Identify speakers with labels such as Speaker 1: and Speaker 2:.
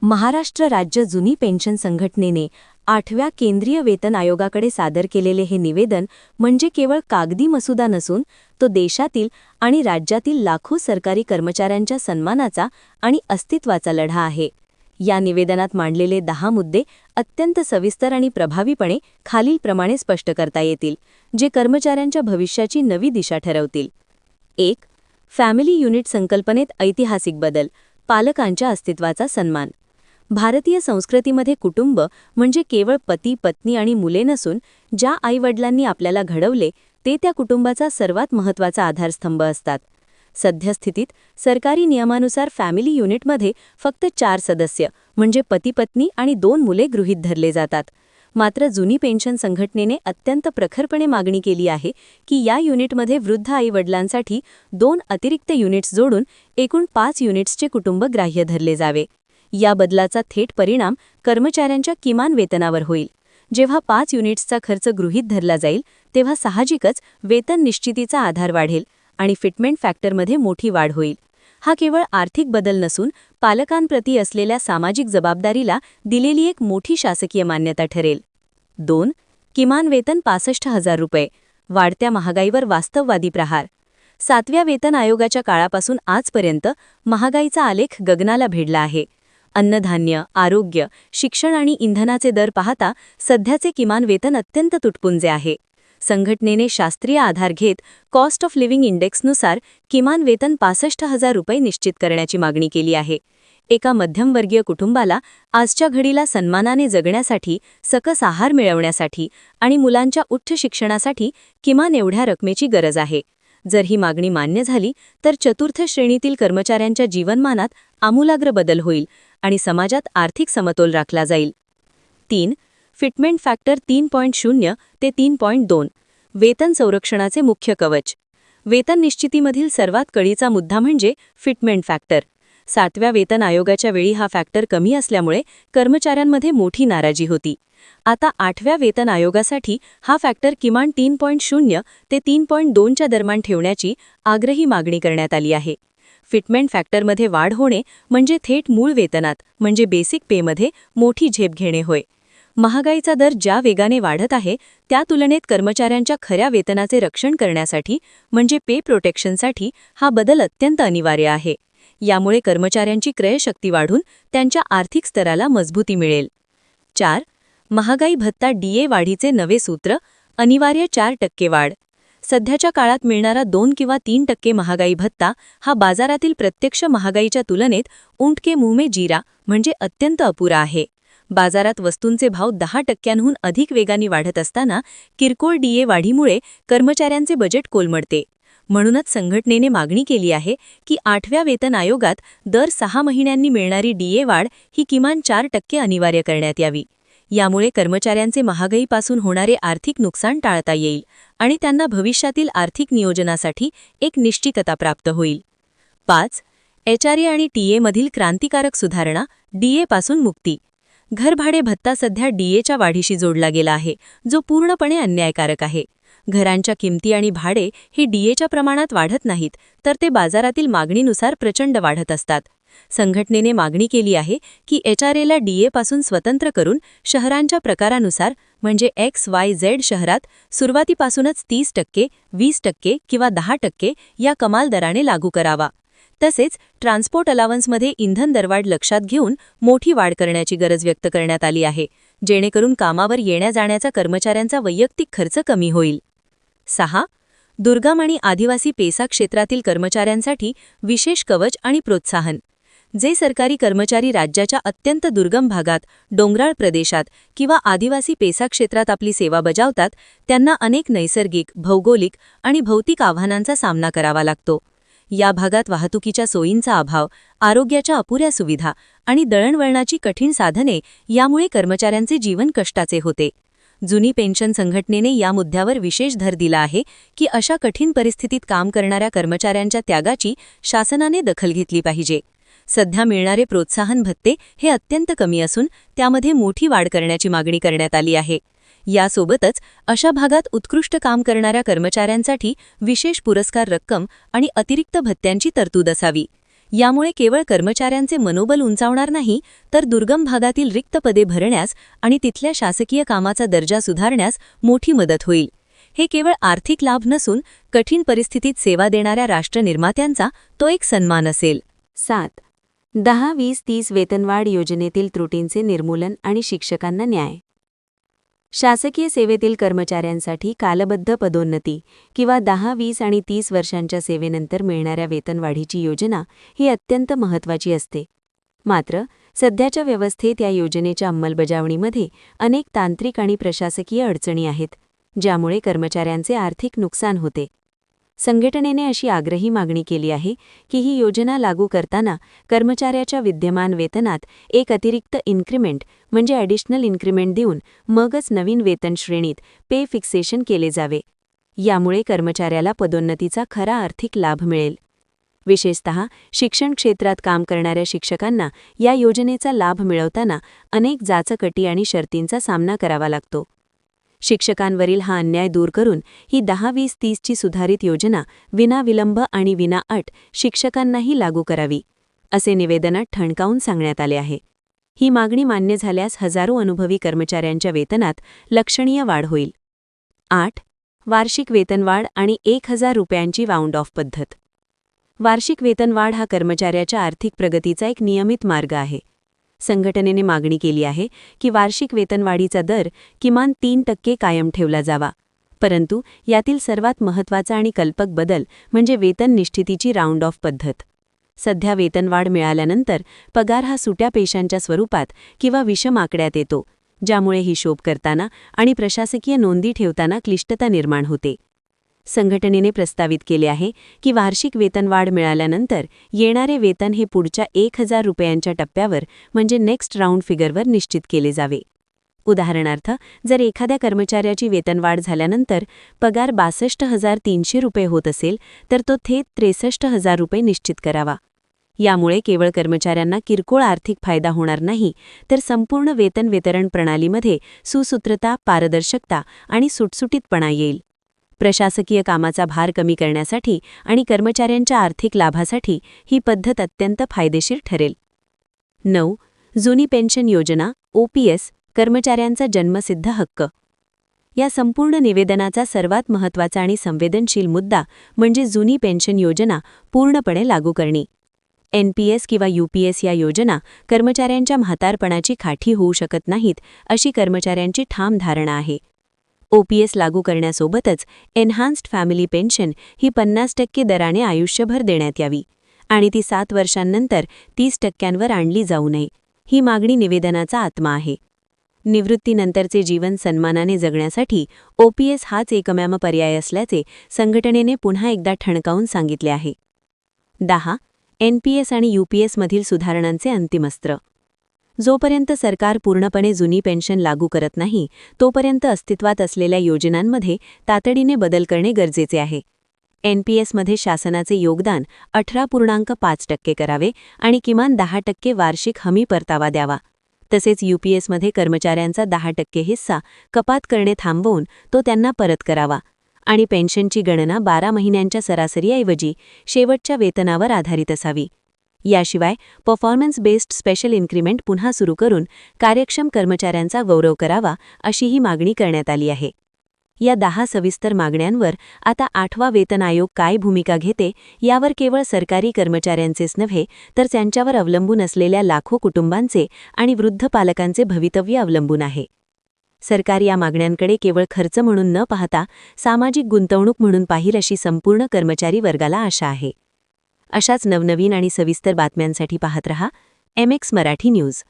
Speaker 1: महाराष्ट्र राज्य जुनी पेन्शन संघटनेने 8व्या केंद्रीय वेतन आयोगाकडे सादर केलेले हे निवेदन म्हणजे केवळ कागदी मसुदा नसून तो देशातील आणि राज्यातील लाखो सरकारी कर्मचाऱ्यांच्या सन्मानाचा आणि अस्तित्वाचा लढा आहे। या निवेदनात मांडलेले 10 मुद्दे अत्यंत सविस्तर आणि प्रभावीपणे खालीलप्रमाणे स्पष्ट करता येतील, जे कर्मचाऱ्यांच्या भविष्याची नवी दिशा ठरवतील। 1. फॅमिली युनिट संकल्पनेत ऐतिहासिक बदल, पालकांच्या अस्तित्वाचा सन्मान। भारतीय संस्कृतीमध्ये कुटुंब म्हणजे केवळ पती, पत्नी आणि मुले नसून ज्या आईवडिलांनी आपल्याला घडवले ते त्या कुटुंबाचा सर्वात महत्त्वाचा आधारस्तंभ असतात। सद्यस्थितीत सरकारी नियमानुसार फॅमिली युनिटमध्ये फक्त 4 सदस्य म्हणजे पती-पत्नी आणि 2 मुले गृहीत धरले जातात। मात्र जुनी पेन्शन संघटनेने अत्यंत प्रखरपणे मागणी केली आहे की या युनिटमध्ये वृद्ध आईवडिलांसाठी 2 अतिरिक्त युनिट्स जोडून एकूण 5 युनिट्सचे कुटुंब ग्राह्य धरले जावे। या बदलाचा थेट परिणाम कर्मचाऱ्यांच्या किमान वेतनावर होईल। जेव्हा 5 युनिट्सचा खर्च गृहीत धरला जाईल तेव्हा साहजिकच वेतन निश्चितीचा आधार वाढेल आणि फिटमेंट फॅक्टरमध्ये मोठी वाढ होईल। हा केवळ आर्थिक बदल नसून पालकांप्रती असलेल्या सामाजिक जबाबदारीला दिलेली एक मोठी शासकीय मान्यता ठरेल। 2. किमान वेतन 65,000 रुपये, वाढत्या महागाईवर वास्तववादी प्रहार। 7व्या वेतन आयोगाच्या काळापासून आजपर्यंत महागाईचा आलेख गगनाला भिडला आहे। अन्नधान्य, आरोग्य, शिक्षण आणि इंधनाचे दर पाहता सध्याचे किमान वेतन अत्यंत तुटपुंजे आहे। संघटनेने शास्त्रीय आधार घेत कॉस्ट ऑफ लिव्हिंग इंडेक्सनुसार किमान वेतन 65,000 रुपये निश्चित करण्याची मागणी केली आहे। एका मध्यमवर्गीय कुटुंबाला आजच्या घडीला सन्मानाने जगण्यासाठी, सकस आहार मिळवण्यासाठी आणि मुलांच्या उच्च शिक्षणासाठी किमान एवढ्या रकमेची गरज आहे। जर ही मागणी मान्य झाली तर चतुर्थ श्रेणीतील कर्मचाऱ्यांच्या जीवनमानात आमूलाग्र बदल होईल आणि समाजात आर्थिक समतोल राखला जाईल। 3. फिटमेंट फॅक्टर 3.0 ते 3.2 वेतन संरक्षणाचे मुख्य कवच। वेतन निश्चितीमधील सर्वात कळीचा मुद्दा म्हणजे फिटमेंट फॅक्टर। 7व्या वेतन आयोगाच्या वेळी हा फॅक्टर कमी असल्यामुळे कर्मचाऱ्यांमध्ये मोठी नाराजी होती। आता 8व्या वेतन आयोगासाठी हा फॅक्टर किमान 3.0 ते 3.2 च्या दरम्यान ठेवण्याची आग्रही मागणी करण्यात आली आहे। फिटमेंट फॅक्टरमध्ये वाढ होणे म्हणजे थेट मूळ वेतनात म्हणजे बेसिक पेमध्ये मोठी झेप घेणे होय। महागाईचा दर ज्या वेगाने वाढत आहे त्या तुलनेत कर्मचाऱ्यांच्या खऱ्या वेतनाचे रक्षण करण्यासाठी म्हणजे पे प्रोटेक्शनसाठी हा बदल अत्यंत अनिवार्य आहे। यामुळे कर्मचाऱ्यांची क्रयशक्ती वाढून त्यांच्या आर्थिक स्तराला मजबूती मिळेल। 4. महागाई भत्ता डीए वाढीचे नवे सूत्र, अनिवार्य 4% वाढ। सध्याच्या काळात मिळणारा 2 किंवा 3% महागाई भत्ता हा बाजारातील प्रत्यक्ष महागाईच्या तुलनेत ऊंट के मुंह में जीरा म्हणजे अत्यंत अपुरा आहे। बाजारात वस्तूंचे भाव 10%हून अधिक वेगाने वाढत असताना किरकोळ डीए वाढीमुळे कर्मचाऱ्यांचे बजेट कोलमडते। म्हणूनच संघटनेने मागणी केली आहे की 8व्या वेतन आयोगात दर 6 महिन्यांनी मिळणारी डीए वाढ ही किमान 4% अनिवार्य करण्यात यावी। यामुळे कर्मचाऱ्यांचे महागाईपासून होणारे आर्थिक नुकसान टाळता येईल आणि त्यांना भविष्यातील आर्थिक नियोजनासाठी एक निश्चितता प्राप्त होईल। 5. एचआरए आणि टीएमधील क्रांतिकारक सुधारणा, डीएपासून मुक्ती। घरभाडे भत्ता सध्या डीएच्या वाढीशी जोडला गेला आहे, जो पूर्णपणे अन्यायकारक आहे। घरांच्या किमती आणि भाडे हे डीएच्या प्रमाणात वाढत नाहीत, तर ते बाजारातील मागणीनुसार प्रचंड वाढत असतात। संघटनेने मागणी केली आहे की एचआरएला डीएपासून स्वतंत्र करून शहरांच्या प्रकारानुसार म्हणजे XYZ शहरात सुरुवातीपासूनच 30%, 20% किंवा 10% या कमाल दराने लागू करावा। तसेच ट्रान्सपोर्ट अलावन्समध्ये इंधन दरवाढ लक्षात घेऊन मोठी वाढ करण्याची गरज व्यक्त करण्यात आली आहे, जेणेकरून कामावर येण्या-जाण्याचा कर्मचाऱ्यांचा वैयक्तिक खर्च कमी होईल। 6. दुर्गम आणि आदिवासी पेसा क्षेत्रातील कर्मचाऱ्यांसाठी विशेष कवच आणि प्रोत्साहन। जे सरकारी कर्मचारी राज्याच्या अत्यंत दुर्गम भागात, डोंगराळ प्रदेशात किंवा आदिवासी पेसा क्षेत्रात आपली सेवा बजावतात त्यांना अनेक नैसर्गिक, भौगोलिक आणि भौतिक आव्हानांचा सामना करावा लागतो। या भागात वाहतुकीच्या सोयींचा अभाव, आरोग्याच्या अपुऱ्या सुविधा आणि दळणवळणाची कठीण साधने यामुळे कर्मचाऱ्यांचे जीवन कष्टाचे होते। जुनी पेन्शन संघटनेने या मुद्द्यावर विशेष भर दिला आहे की अशा कठीण परिस्थितीत काम करणाऱ्या कर्मचाऱ्यांच्या त्यागाची शासनाने दखल घेतली पाहिजे। सध्या मिळणारे प्रोत्साहन भत्ते हे अत्यंत कमी असून त्यामध्ये मोठी वाढ करण्याची मागणी करण्यात आली आहे। यासोबतच अशा भागात उत्कृष्ट काम करणाऱ्या कर्मचाऱ्यांसाठी विशेष पुरस्कार रक्कम आणि अतिरिक्त भत्त्यांची तरतूद असावी। यामुळे केवळ कर्मचाऱ्यांचे मनोबल उंचावणार नाही, तर दुर्गम भागातील रिक्त पदे भरण्यास आणि तिथल्या शासकीय कामाचा दर्जा सुधारण्यास मोठी मदत होईल. हे केवळ आर्थिक लाभ नसून कठीण परिस्थितीत सेवा देणाऱ्या राष्ट्रनिर्मात्यांचा तो एक सन्मान असेल. 7. 10-20-30 वेतनवाढ योजनेतील त्रुटींचे निर्मूलन आणि शिक्षकांना न्याय. शासकीय सेवेतील कर्मचाऱ्यांसाठी कालबद्ध पदोन्नती किंवा 10, 20 आणि 30 वर्षांच्या सेवेनंतर मिळणाऱ्या वेतनवाढीची योजना ही अत्यंत महत्त्वाची असते. मात्र सध्याच्या व्यवस्थेत या योजनेच्या अंमलबजावणीमध्ये अनेक तांत्रिक आणि प्रशासकीय अडचणी आहेत, ज्यामुळे कर्मचाऱ्यांचे आर्थिक नुकसान होते. संघटनेने अशी आग्रही मागणी केली आहे की ही योजना लागू करताना कर्मचाऱ्याच्या विद्यमान वेतनात एक अतिरिक्त इन्क्रिमेंट म्हणजे ॲडिशनल इन्क्रिमेंट देऊन मगच नवीन वेतन श्रेणीत पे फिक्सेशन केले जावे. यामुळे कर्मचाऱ्याला पदोन्नतीचा खरा आर्थिक लाभ मिळेल. विशेषतः शिक्षण क्षेत्रात काम करणाऱ्या शिक्षकांना या योजनेचा लाभ मिळवताना अनेक जाचक आणि शर्तींचा सामना करावा लागतो. शिक्षकांवरील हा अन्याय दूर करून ही 10-20-30 ची सुधारित योजना विनाविलंब आणि विनाअट शिक्षकांनाही लागू करावी, असे निवेदनात ठणकावून सांगण्यात आले आहे. ही मागणी मान्य झाल्यास हजारो अनुभवी कर्मचाऱ्यांच्या वेतनात लक्षणीय वाढ होईल. 8. वार्षिक वेतनवाढ आणि 1000 रुपयांची राऊंड ऑफ पद्धत. वार्षिक वेतनवाढ हा कर्मचाऱ्याच्या आर्थिक प्रगतीचा एक नियमित मार्ग आहे. संघटनेने मागणी केली आहे की वार्षिक वेतनवाढीचा दर किमान 3% कायम ठेवला जावा, परंतु यातील सर्वात महत्त्वाचा आणि कल्पक बदल म्हणजे वेतन निश्चितीची राऊंड ऑफ पद्धत. सध्या वेतनवाढ मिळाल्यानंतर पगार हा सुट्या पैशांच्या स्वरूपात किंवा विषम आकड्यात येतो, ज्यामुळे हिशोब करताना आणि प्रशासकीय नोंदी ठेवताना क्लिष्टता निर्माण होते. संघटनेने प्रस्तावित केले आहे की वार्षिक वेतनवाढ मिळाल्यानंतर येणारे वेतन हे पुढच्या 1000 रुपयांच्या टप्प्यावर म्हणजे नेक्स्ट राऊंड फिगरवर निश्चित केले जावे. उदाहरणार्थ, जर एखाद्या कर्मचाऱ्याची वेतनवाढ झाल्यानंतर पगार 62,300 रुपये होत असेल तर तो थेट 63,000 रुपये निश्चित करावा. यामुळे केवळ कर्मचाऱ्यांना किरकोळ आर्थिक फायदा होणार नाही, तर संपूर्ण वेतन वितरण प्रणालीमध्ये सुसूत्रता, पारदर्शकता आणि सुटसुटीतपणा येईल. प्रशासकीय कामाचा भार कमी करण्यासाठी आणि कर्मचाऱ्यांच्या आर्थिक लाभासाठी ही पद्धत अत्यंत फायदेशीर ठरेल. 9. जुनी पेन्शन योजना OPS कर्मचाऱ्यांचा जन्मसिद्ध हक्क. या संपूर्ण निवेदनाचा सर्वात महत्त्वाचा आणि संवेदनशील मुद्दा म्हणजे जुनी पेन्शन योजना पूर्णपणे लागू करणे. NPS किंवा UPS या योजना कर्मचाऱ्यांच्या म्हातारपणाची काठी होऊ शकत नाहीत, अशी कर्मचाऱ्यांची ठाम धारणा आहे. OPS लागू करण्यासोबतच एन्हान्स्ड फॅमिली पेन्शन ही 50% दराने आयुष्यभर देण्यात यावी आणि ती 7 वर्षांनंतर 30% आणली जाऊ नये, ही मागणी निवेदनाचा आत्मा आहे. निवृत्तीनंतरचे जीवन सन्मानाने जगण्यासाठी OPS हाच एकमेव पर्याय असल्याचे संघटनेने पुन्हा एकदा ठणकावून सांगितले आहे. 10. NPS आणि UPS मधील सुधारणांचे अंतिम अस्त्र. जोपर्यंत सरकार पूर्णपणे जुनी पेन्शन लागू करत नाही, तोपर्यंत अस्तित्वात असलेल्या योजनांमध्ये तातडीने बदल करणे गरजेचे आहे. NPS मध्ये शासनाचे योगदान 18.5% करावे आणि किमान 10% वार्षिक हमी परतावा द्यावा. तसेच UPS मध्ये कर्मचाऱ्यांचा 10% हिस्सा कपात करणे थांबवून तो त्यांना परत करावा आणि पेन्शनची गणना 12 महिन्यांच्या सरासरीऐवजी शेवटच्या वेतनावर आधारित असावी. याशिवाय परफॉर्मन्स बेस्ड स्पेशल इन्क्रिमेंट पुन्हा सुरू करून कार्यक्षम कर्मचाऱ्यांचा गौरव करावा, अशीही मागणी करण्यात आली आहे. या 10 सविस्तर मागण्यांवर आता 8वा वेतन आयोग काय भूमिका घेते यावर केवळ सरकारी कर्मचाऱ्यांचेच नव्हे, तर त्यांच्यावर अवलंबून असलेल्या लाखो कुटुंबांचे आणि वृद्ध पालकांचे भवितव्य अवलंबून आहे. सरकार या मागण्यांकडे केवळ खर्च म्हणून न पाहता सामाजिक गुंतवणूक म्हणून पाहिल, अशी संपूर्ण कर्मचारी वर्गाला आशा आहे. अशाच नवनवीन आणि सविस्तर बातम्यांसाठी पाहत रहा MX मराठी न्यूज.